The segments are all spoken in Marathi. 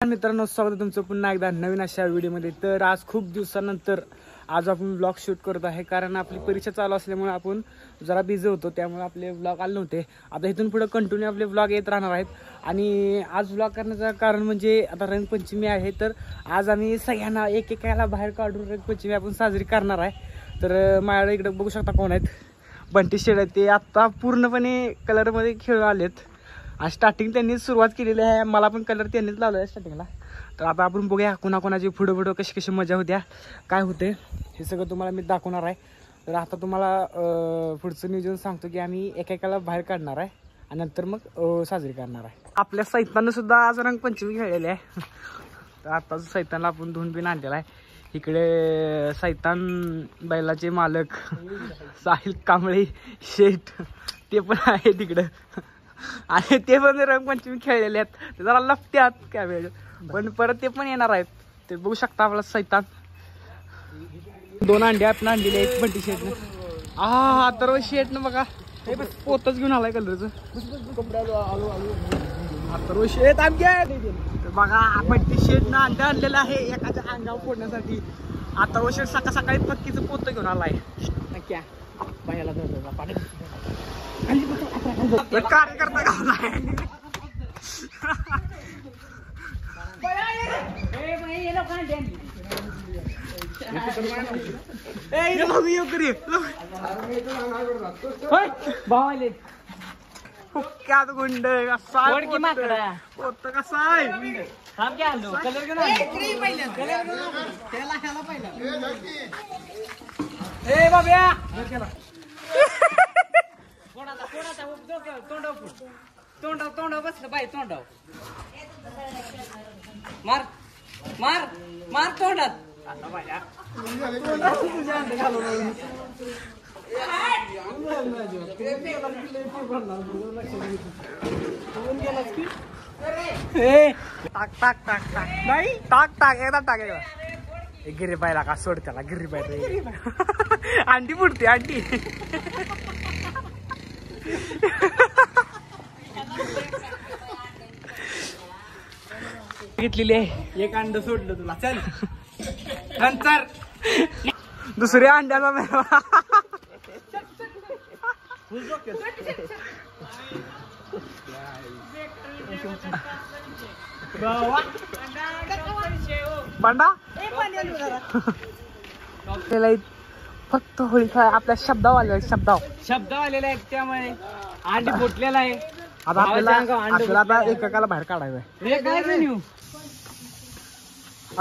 मित्रांनो, स्वागत आहे तुमचं पुन्हा एकदा नवीन अशा व्हिडिओमध्ये. तर आज खूप दिवसानंतर आज आपण ब्लॉग शूट करत आहे, कारण आपली परीक्षा चालू असल्यामुळे आपण जरा बिझी होतो, त्यामुळे आपले ब्लॉग आले नव्हते. आता इथून पुढे कंटिन्यू आपले ब्लॉग येत राहणार आहेत. आणि आज ब्लॉग करण्याचं कारण म्हणजे आता रंगपंचमी आहे, तर आज आम्ही सगळ्यांना एकेकाला बाहेर काढून रंगपंचमी आपण साजरी करणार आहे. तर माझ्या इकडे बघू शकता कोण आहेत, बंटी शेड आहेत. ते आत्ता पूर्णपणे कलरमध्ये खेळून आलेत. आज स्टार्टिंग त्यांनी सुरुवात केलेली आहे, मला पण कलर त्यांनीच लावला आहे स्टार्टिंगला. तर आता आपण बघूया कोणाकोणाची पुढं कशी कशी मजा होत्या, काय होते हे सगळं तुम्हाला मी दाखवणार आहे. तर आता तुम्हाला पुढचं नियोजन सांगतो की आम्ही एकेकाला बाहेर काढणार आहे आणि नंतर मग साजरी करणार आहे. आपल्या सैताननं सुद्धा आज रंगपंचमी खेळलेली आहे. तर आता सैतानला आपण धुवून बिन आणलेला आहे. इकडे सैतान बैलाचे मालक साहिल कांबळे शेठ ते पण आहे तिकडं, आणि ते पण रंगपंचमी खेळलेले आहेत. ते जरा लपत्यात काय वेळ, पण परत ते पण येणार आहेत. ते बघू शकता आपला सैतान. 2 अंडे आपण आणलेले आहेत बंटी शेटनं. अथर्व शेटनं बघा हे बस पोतच घेऊन आलाय कलरचं. अथर्व शेट तर बघा बंटी शेटनं अंडे आणलेलं आहे एखाद्या अंगावर फोडण्यासाठी. अथर्व शेट सकाळ सकाळी पक्कीचं पोतं घेऊन आलाय. नक्की बायाला कार्यकर्ता गावलाय. फुक्यात गुंड कसा आहे तोंडाव बसलं बाई, तोंडाव मार मार मार तोंडात. टाक टाक टाक टाक नाही टाक टाक एकदा टाक एकदा. गिरी पाहिला का सोड त्याला, गिरी पाहिजे अंडी फुटते अंडी. घेतलेली आहे, एक अंड सोडलं तुला. चल नंतर दुसऱ्या अंड्याला बंडा फक्त होळी खेळ आपल्या शब्दावर आलेला शब्दावर आलेला आहे, त्यामुळे अंडी फुटलेला आहे. आता आपल्याला आता एकाला बाहेर काढायचं आहे.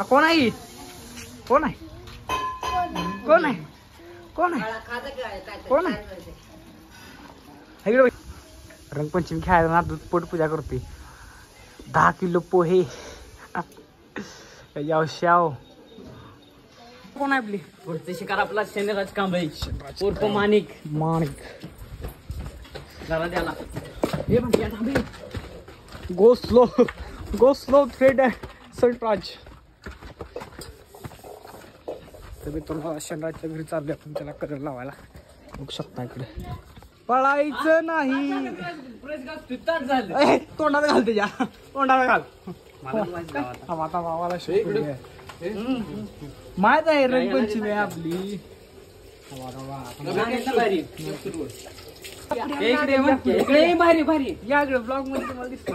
कोण आहे कोण आहे कोण आहे कोण आहे कोण आहे इकडे. रंगपंचमी खेळायला ना दूध पोट पूजा करते. 10 किलो पोहे याव. कोण आहे आपली पुढचे शिकार आपला शनिराज कांबळे उर्फ माणिक. जरा द्याला हे बघ, गो स्लो थ्रेड सनराज. तर तुम्हाला शनिराजच्या घरी चालले आपण त्याला कलर लावायला. बघू शकता इकडे पळायचं नाही. तोंडात घाल त्याच्या तोंडाला घाल. आता भावाला माहित आहे रंगपंचमी आहे आपली. भारी भारी या इकडे ब्लॉग मध्ये तुम्हाला दिसतो.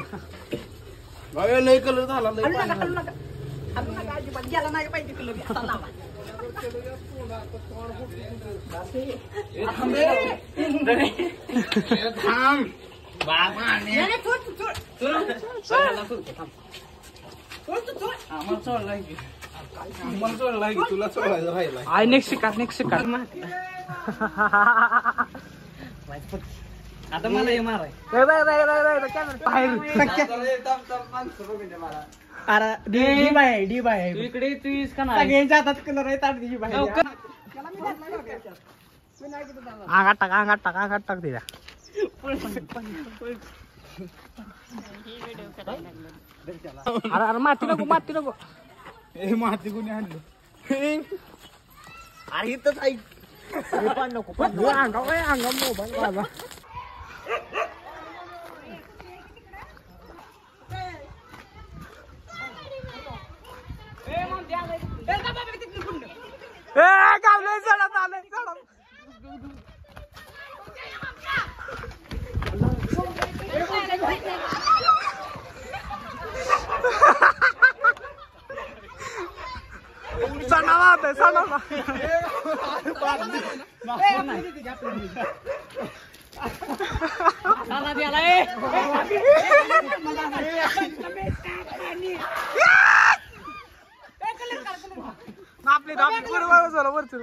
लय कलर झाला. तुला सोडायचं राहिला. नेक्स्ट शिकार आता मला हे माराय अरे डी बाय तू इकडे तू येस का नाही सगळ्यांच्या हातात कलर आहे ताट डी बाय अंगात टाक तिला अरे माती नको माती कोणी आणलं अरे इथंच ऐक नको अंगा मोबाईल बाबा आपले बरोबर झालं वरच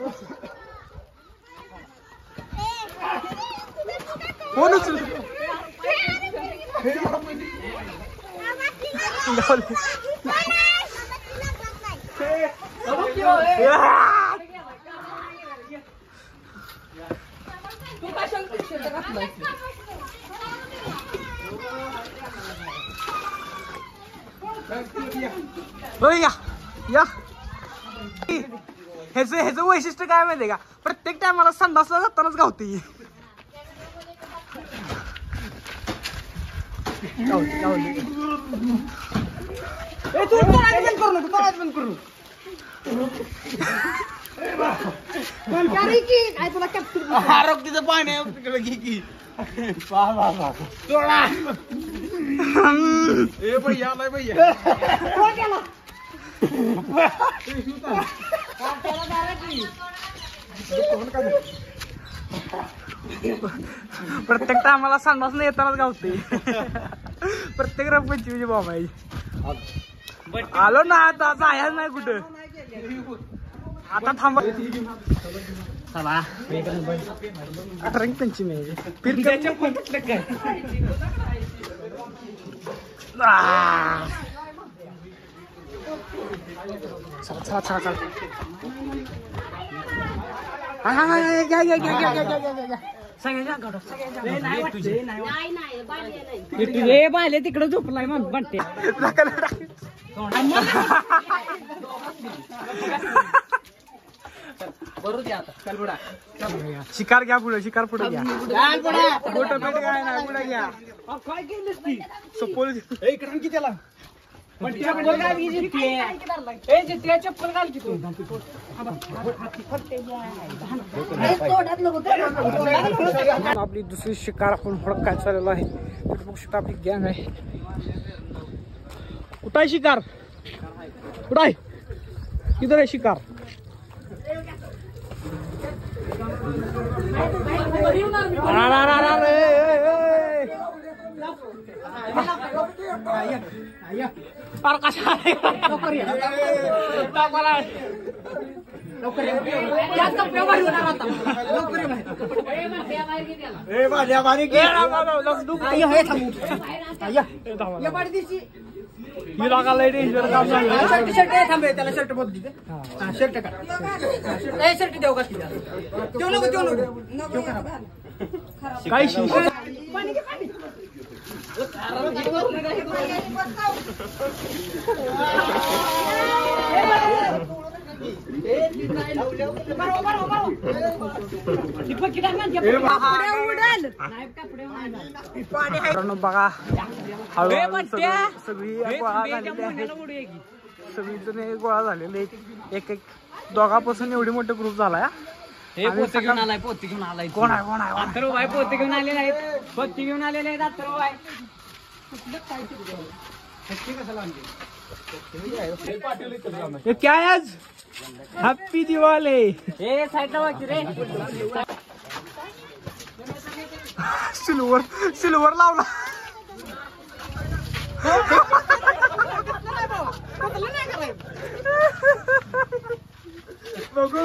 या ह्याचं वैशिष्ट्य काय माहितीये का प्रत्येक टायमाला संडासला जातानाच गावते आरोग्याचं पाणी तिकडे घे की भैया आलाय भैया प्रत्येक टायमाला संडास नाही येतानाच गावते प्रत्येक रंगपंचमीची बॉम्ब आहे आलो ना आता जायच नाही कुठं आता थांबा चला रंगपंचमी आहे फिरकायच्या काय चला चला चला चला बायले तिकडे झोपलाय मग बंटे शिकार घ्या पुढे शिकार पुढे घ्या मोठं पेट काय ना पुढे घ्या काय केलंस ती सपोल इकडे की त्याला चप्पल घाल की चप्पल घाल की तू आपली दुसरी शिकार आपण हुडकायला चाललेलो आहे बघू शकता आपली गँग आहे कुठं आहे शिकार कुठं आहे किधर आहे शिकार शर्ट बघ शर्ट शर्ट देऊ का काय बघा सगळी सगळीजण गोळा झालेले एक एक दोघापासून एवढी मोठे ग्रुप झालाय पोती घेऊन आलाय पोती घेऊन आलाय कोण आहे कोण आहे अथर्व भाई पोती घेऊन आलेले आहेत पोती घेऊन आलेले आहेत अथर्व भाई क्या है आज हैप्पी दिवाली ए साईडला वाकी रे सिल्वर लावला बघू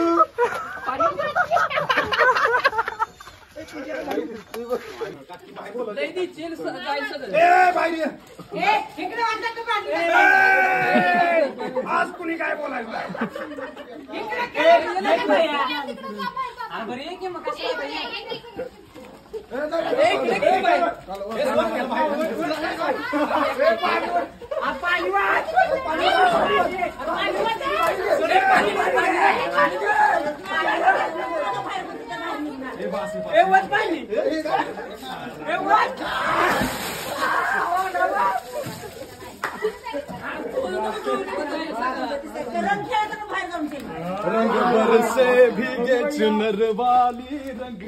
आज कुणी काय बोलायचं रंग बरसे भीगे चुनर वाली रंग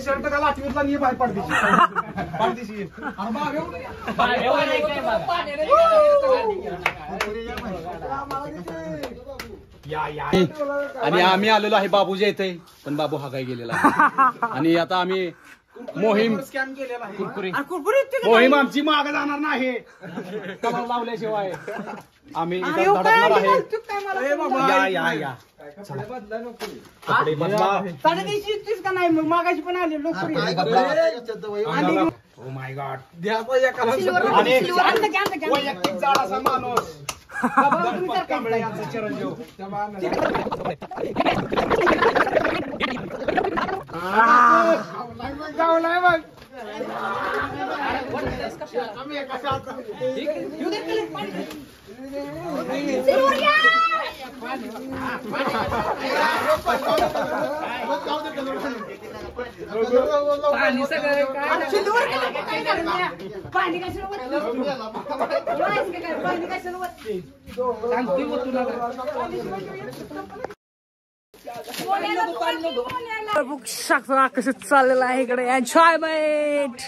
शर्ट का लाचवीतला नाही बाहेर पाडतीशी आणि आम्ही आलेलो आहे बाबूच्या इथे पण बाबू हा काय गेलेला आहे. आणि आता आम्ही मोहीम मोहीम आमची माग जाणार नाही कमर लावल्याशिवाय आम्ही इथं धडकणार आहे. या या या कपडे बदला. का नाही मग मागाशी पण आले लोक ओ माय गॉड आणि वैयक्तिक जाडाचा माणूस गणपत कांबळे यांचा चिरंजीव पाणी सगळं पाणी बघू शकता कसं चाललेलं आहे इकडे एन्जॉयमेंट.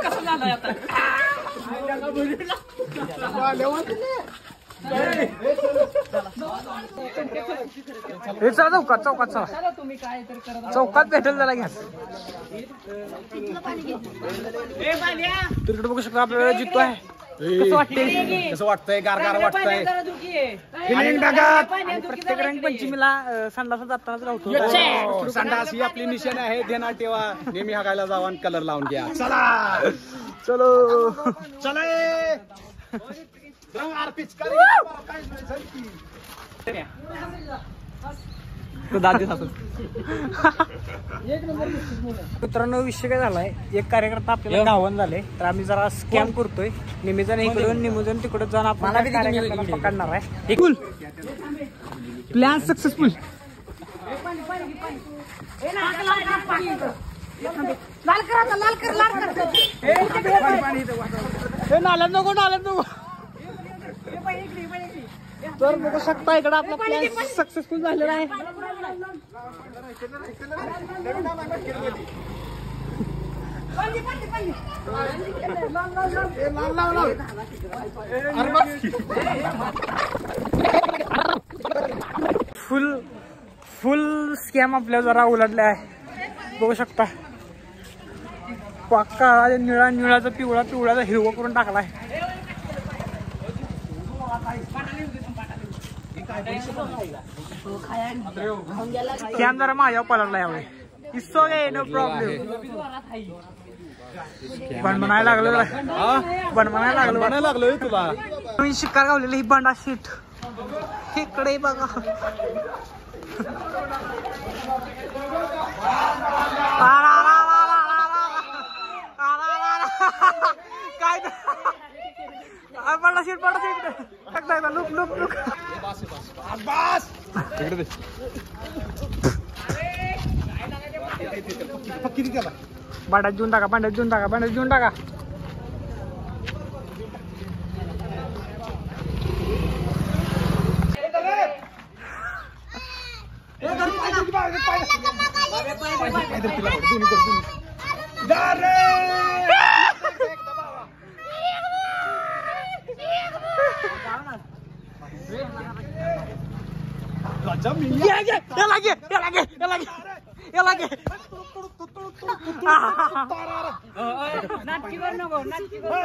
कसं झालंय आता हे चला चौकात चौकात चला चला तुम्ही काय तर करा चौकात भेटेल त्याला घ्या. तिकडे बघू शकता आपल्याला जितो आहे. कसं वाटतंय कसं वाटतंय गारगार वाटतंय प्रत्येक रंगपंचमीला संडासात जातानाच राहतो. संडास ही आपली मिशन आहे ध्यानात ठेवा नेहमी हागायला जावा आणि कलर लावून घ्या. चला चलो चले मित्रांनो विषय काय झालाय एक कार्यकर्ता आपल्याला गावन झाले तर आम्ही जरा स्कॅम करतोय. निमेजन इकडून निमोजन तिकडे जाऊन आपण कार्यकर्त्याला पकडणार आहे. Plan successful. नाल्यात नको नाल्यात नको. तर बघू शकता इकडे आपला प्लॅन सक्सेसफुल झालेला आहे. फुल फुल स्कॅम आपल्या जरा उलटला आहे. बघू शकता काळा निळा निळाचा पिवळा पिवळाचा हिरवा करून टाकलाय. स्कॅम जरा माझ्यावर पलटला यावेळी. It's okay no problem. पण म्हणायला लागलोय तुला मी शिकार गावलेली ही बांडा शीट इकडे बघा. काय बांडा शीट टाकता लुक लुक लुक. भांड्यात देऊन टाका. राजा मी नाटकी करू नको नाटकी करू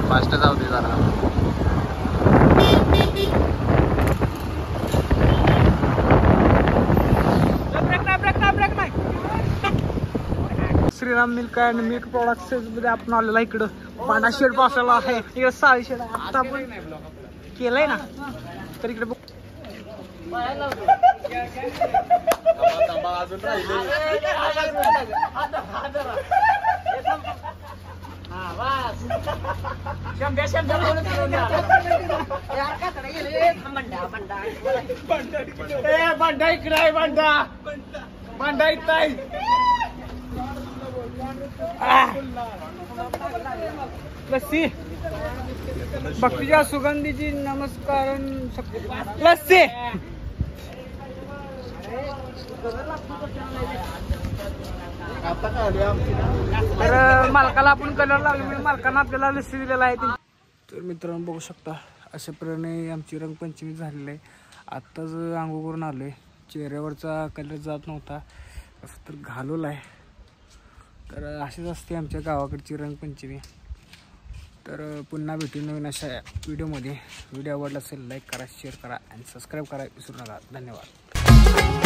फास्ट जाऊ दे जरा. Shriram milk and milk products मध्ये आपण आलेला इकडं पांढरा शेड पावसाला आहे. इकडे साडी शेड आहे. आता आपण केलंय ना तर इकडे बघ. अजून राहिले. बंडा इकडे आहे बंडा इथं आहे. लस्सी भक्तीच्या सुगंधीची नमस्कार लस्सी. तर मालकाला आपण कलर लावले मालकानं आपल्याला लस्सी दिलेला आहे. तर मित्रांनो बघू शकता अशा प्रकारे आमची रंगपंचमी झालेली आहे. आत्ताच आंघोळ करून आलोय. चेहऱ्यावरचा कलर जात नव्हता असं तर घालवला आहे. तर अशीच असते आमच्या गावाकडची रंगपंचमी. तर पुन्हा भेटू नवीन अशा व्हिडिओमध्ये. व्हिडिओ आवडला असेल लाईक करा, शेअर करा आणि सबस्क्राईब करा विसरू नका. धन्यवाद.